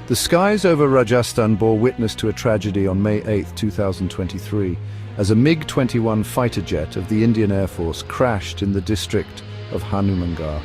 The skies over Rajasthan bore witness to a tragedy on May 8, 2023, as a MiG-21 fighter jet of the Indian Air Force crashed in the district of Hanumangarh.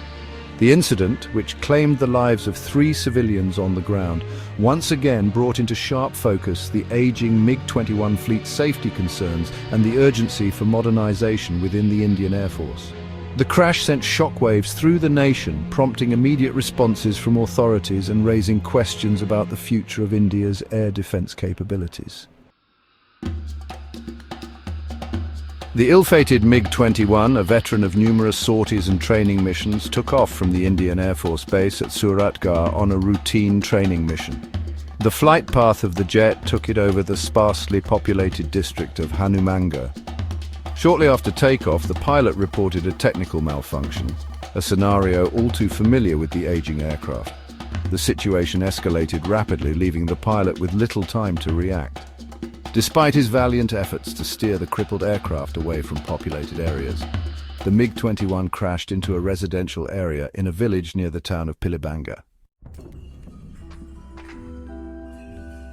The incident, which claimed the lives of 3 civilians on the ground, once again brought into sharp focus the aging MiG-21 fleet safety concerns and the urgency for modernization within the Indian Air Force. The crash sent shockwaves through the nation, prompting immediate responses from authorities and raising questions about the future of India's air defense capabilities. The ill-fated MiG-21, a veteran of numerous sorties and training missions, took off from the Indian Air Force base at Suratgarh on a routine training mission. The flight path of the jet took it over the sparsely populated district of Hanumangarh. Shortly after takeoff, the pilot reported a technical malfunction, a scenario all too familiar with the aging aircraft. The situation escalated rapidly, leaving the pilot with little time to react. Despite his valiant efforts to steer the crippled aircraft away from populated areas, the MiG-21 crashed into a residential area in a village near the town of Pilibanga.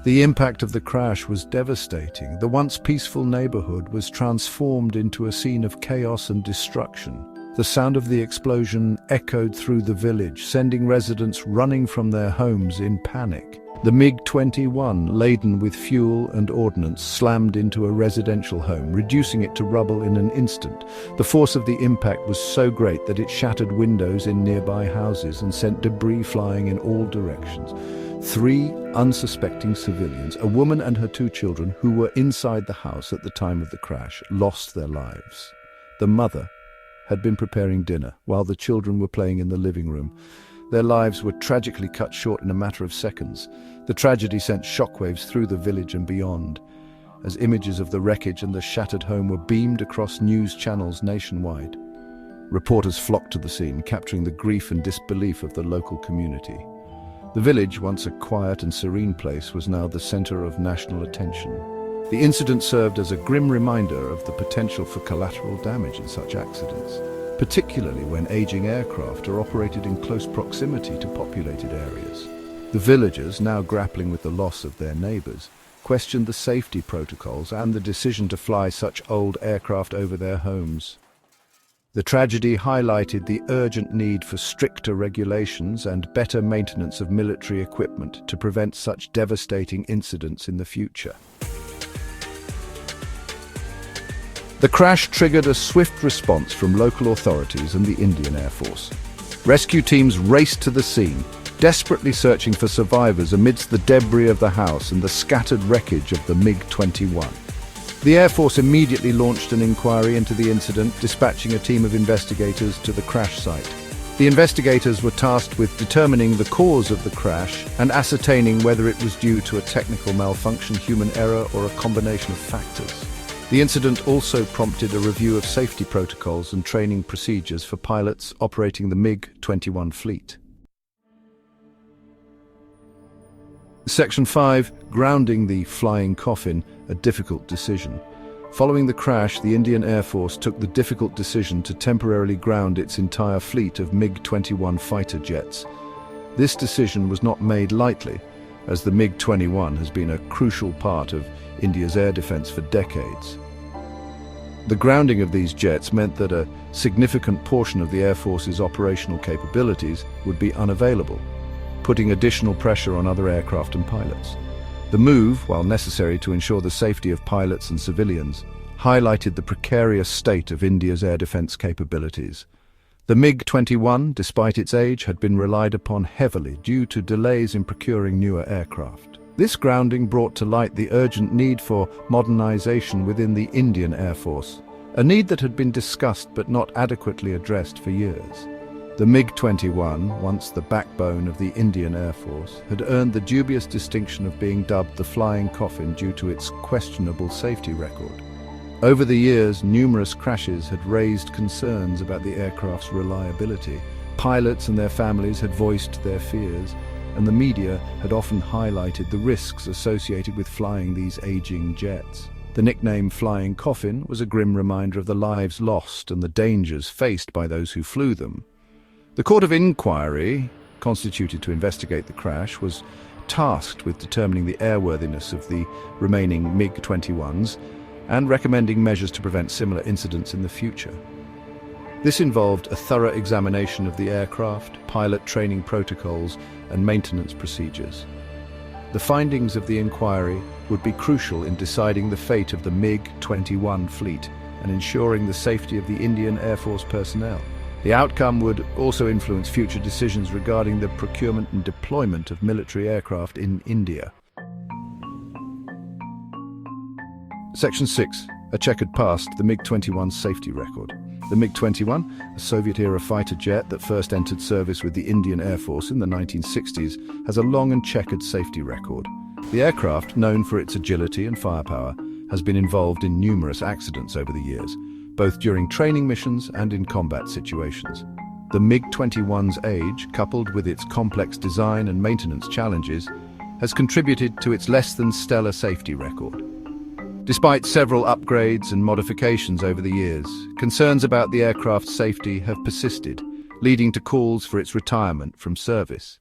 The impact of the crash was devastating. The once peaceful neighborhood was transformed into a scene of chaos and destruction. The sound of the explosion echoed through the village, sending residents running from their homes in panic. The MiG-21, laden with fuel and ordnance, slammed into a residential home, reducing it to rubble in an instant. The force of the impact was so great that it shattered windows in nearby houses and sent debris flying in all directions. 3 unsuspecting civilians, a woman and her 2 children, who were inside the house at the time of the crash, lost their lives. The mother had been preparing dinner while the children were playing in the living room. Their lives were tragically cut short in a matter of seconds. The tragedy sent shockwaves through the village and beyond, as images of the wreckage and the shattered home were beamed across news channels nationwide. Reporters flocked to the scene, capturing the grief and disbelief of the local community. The village, once a quiet and serene place, was now the center of national attention. The incident served as a grim reminder of the potential for collateral damage in such accidents, particularly when aging aircraft are operated in close proximity to populated areas. The villagers, now grappling with the loss of their neighbors, questioned the safety protocols and the decision to fly such old aircraft over their homes. The tragedy highlighted the urgent need for stricter regulations and better maintenance of military equipment to prevent such devastating incidents in the future. The crash triggered a swift response from local authorities and the Indian Air Force. Rescue teams raced to the scene, desperately searching for survivors amidst the debris of the house and the scattered wreckage of the MiG-21. The Air Force immediately launched an inquiry into the incident, dispatching a team of investigators to the crash site. The investigators were tasked with determining the cause of the crash and ascertaining whether it was due to a technical malfunction, human error, or a combination of factors. The incident also prompted a review of safety protocols and training procedures for pilots operating the MiG-21 fleet. Section 5. Grounding the flying coffin, a difficult decision. Following the crash, the Indian Air Force took the difficult decision to temporarily ground its entire fleet of MiG-21 fighter jets. This decision was not made lightly, as the MiG-21 has been a crucial part of India's air defense for decades. The grounding of these jets meant that a significant portion of the Air Force's operational capabilities would be unavailable, putting additional pressure on other aircraft and pilots. The move, while necessary to ensure the safety of pilots and civilians, highlighted the precarious state of India's air defense capabilities. The MiG-21, despite its age, had been relied upon heavily due to delays in procuring newer aircraft. This grounding brought to light the urgent need for modernization within the Indian Air Force, a need that had been discussed but not adequately addressed for years. The MiG-21, once the backbone of the Indian Air Force, had earned the dubious distinction of being dubbed the flying coffin due to its questionable safety record. Over the years, numerous crashes had raised concerns about the aircraft's reliability. Pilots and their families had voiced their fears, and the media had often highlighted the risks associated with flying these aging jets. The nickname Flying Coffin was a grim reminder of the lives lost and the dangers faced by those who flew them. The Court of Inquiry, constituted to investigate the crash, was tasked with determining the airworthiness of the remaining MiG-21s and recommending measures to prevent similar incidents in the future. This involved a thorough examination of the aircraft, pilot training protocols, and maintenance procedures. The findings of the inquiry would be crucial in deciding the fate of the MiG-21 fleet and ensuring the safety of the Indian Air Force personnel. The outcome would also influence future decisions regarding the procurement and deployment of military aircraft in India. Section 6. A checkered past, the MiG-21 safety record. The MiG-21, a Soviet-era fighter jet that first entered service with the Indian Air Force in the 1960s, has a long and checkered safety record. The aircraft, known for its agility and firepower, has been involved in numerous accidents over the years, both during training missions and in combat situations. The MiG-21's age, coupled with its complex design and maintenance challenges, has contributed to its less-than-stellar safety record. Despite several upgrades and modifications over the years, concerns about the aircraft's safety have persisted, leading to calls for its retirement from service.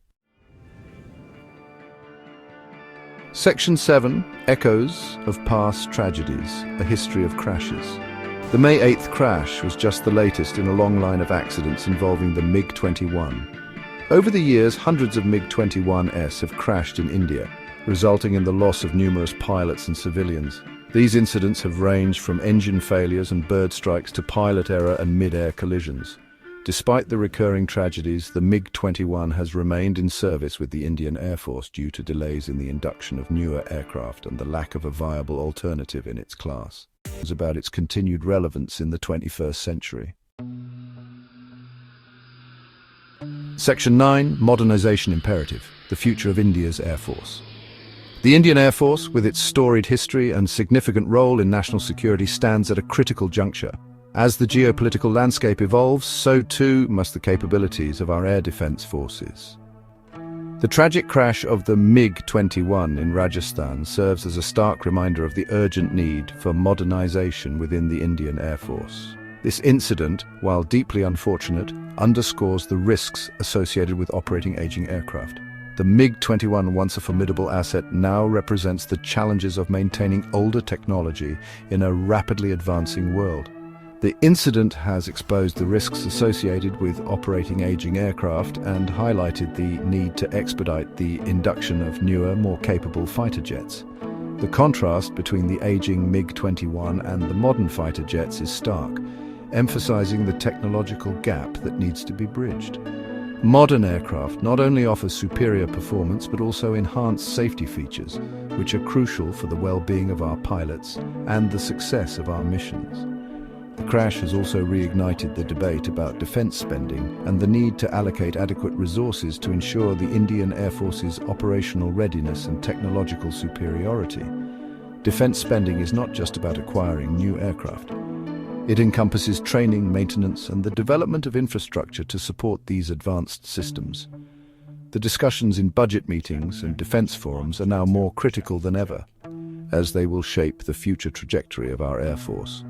Section 7. Echoes of Past Tragedies, a History of Crashes. The May 8th crash was just the latest in a long line of accidents involving the MiG-21. Over the years, hundreds of MiG-21s have crashed in India, resulting in the loss of numerous pilots and civilians. These incidents have ranged from engine failures and bird strikes to pilot error and mid-air collisions. Despite the recurring tragedies, the MiG-21 has remained in service with the Indian Air Force due to delays in the induction of newer aircraft and the lack of a viable alternative in its class. It's about its continued relevance in the 21st century. Section 9. Modernization Imperative, the future of India's Air Force. The Indian Air Force, with its storied history and significant role in national security, stands at a critical juncture. As the geopolitical landscape evolves, so too must the capabilities of our air defense forces. The tragic crash of the MiG-21 in Rajasthan serves as a stark reminder of the urgent need for modernization within the Indian Air Force. This incident, while deeply unfortunate, underscores the risks associated with operating aging aircraft. The MiG-21, once a formidable asset, now represents the challenges of maintaining older technology in a rapidly advancing world. The incident has exposed the risks associated with operating aging aircraft and highlighted the need to expedite the induction of newer, more capable fighter jets. The contrast between the aging MiG-21 and the modern fighter jets is stark, emphasizing the technological gap that needs to be bridged. Modern aircraft not only offer superior performance but also enhanced safety features, which are crucial for the well-being of our pilots and the success of our missions. The crash has also reignited the debate about defense spending and the need to allocate adequate resources to ensure the Indian Air Force's operational readiness and technological superiority. Defense spending is not just about acquiring new aircraft. It encompasses training, maintenance, and the development of infrastructure to support these advanced systems. The discussions in budget meetings and defense forums are now more critical than ever, as they will shape the future trajectory of our Air Force.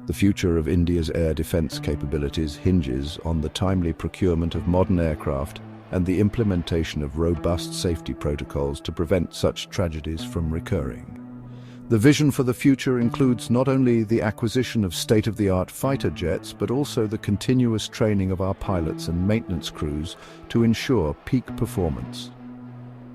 The future of India's air defense capabilities hinges on the timely procurement of modern aircraft and the implementation of robust safety protocols to prevent such tragedies from recurring. The vision for the future includes not only the acquisition of state-of-the-art fighter jets, but also the continuous training of our pilots and maintenance crews to ensure peak performance.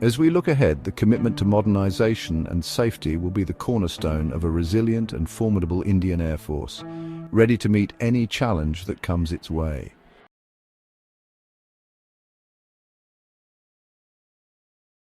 As we look ahead, the commitment to modernization and safety will be the cornerstone of a resilient and formidable Indian Air Force, ready to meet any challenge that comes its way.